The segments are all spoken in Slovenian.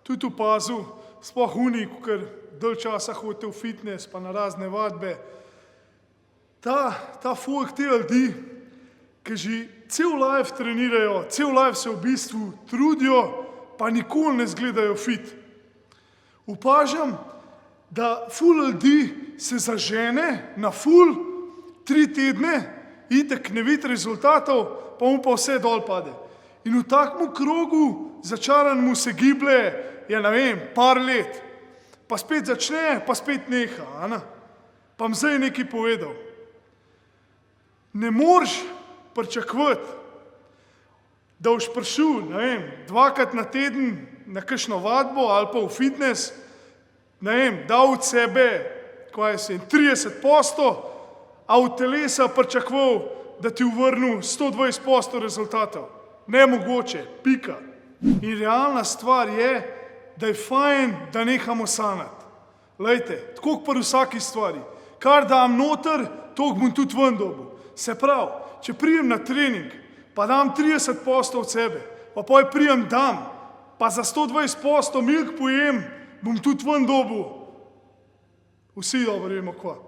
tudi opazil, sploh unik, ker dalj časa hodite v fitness, pa na razne vadbe. Ta folk, te ljudi, ki že cel life trenirajo, cel life se v bistvu trudijo, pa nikoli ne izgledajo fit. Opažam, da ful ljudi se zažene na ful 3 tedne, itek ne vidi rezultatov, pa mu pa vse dol pade. In v takmu krogu začaranemu se giblje, ne vem, par let. Pa spet začne, pa spet neha. Pa vam zdaj nekaj povedal. Ne moreš pričakovati, da boš prišel, ne vem, 2-krat na teden na kakšno vadbo ali pa v fitness, ne vem, dal od sebe, 30%, a od telesa pričakoval, da ti vrnil 120% rezultatov. Nemogoče, pika. In realna stvar je, da je fajn, da nehamo sanjati. Glejte, tako pri vsaki stvari. Kar dam noter, toliko bom tudi ven dobil. Se pravi, če prijem na trening, pa dam 30% od sebe, pa poj prijem dam, pa za 120% milk pojem, bom tudi ven dobil. Vsi dobro vemo kva.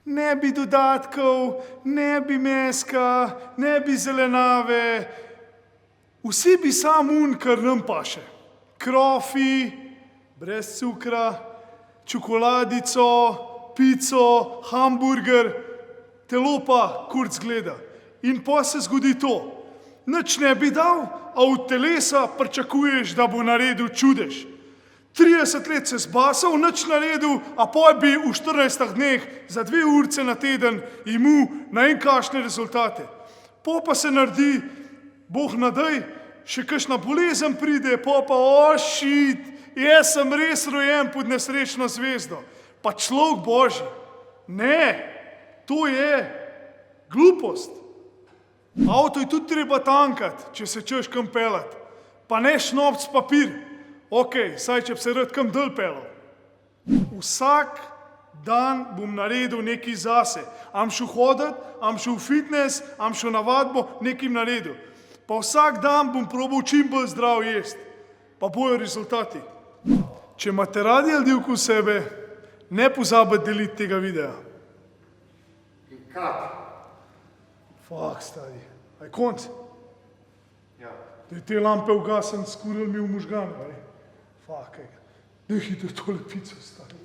Ne bi dodatkov, ne bi meska, ne bi zelenave. Vsi bi sam kar nam paše. Krofi, brez cukra, čokoladico, pico, hamburger, telo pa kurc gleda. In pa se zgodi to. Nič ne bi dal, a od telesa pričakuješ, da bo naredil čudež. 30 let se zbasal, nič naredil, a poj bi v 14 dneh za 2 urce na teden imel na kakšne rezultate. Pa se naredi, Bog nadej, še kakšna bolezen pride, pa shit, jaz sem res rojen pod nesrečno zvezdo. Pa človek božji. Ne, to je glupost. Avto je tudi treba tankati, če se češ kam pelati. Pa ne šnopc papir. Ok, saj če bi se rad kam dol pelal. Vsak dan bom naredil nekaj zase. Am šel hoditi, am šel v fitness, am šel na vadbo, nekaj naredil. Pa vsak dan bom probal čim bolj zdrav jesti. Pa bojo rezultati. Če imate radi ljudi okoli sebe, ne pozabite deliti tega videa. In kak? Fak, stari. Aj konc? Ja. Da je te lampe ugasen, skuril mi v možgane. Fak, daj hitro tole pico, stari.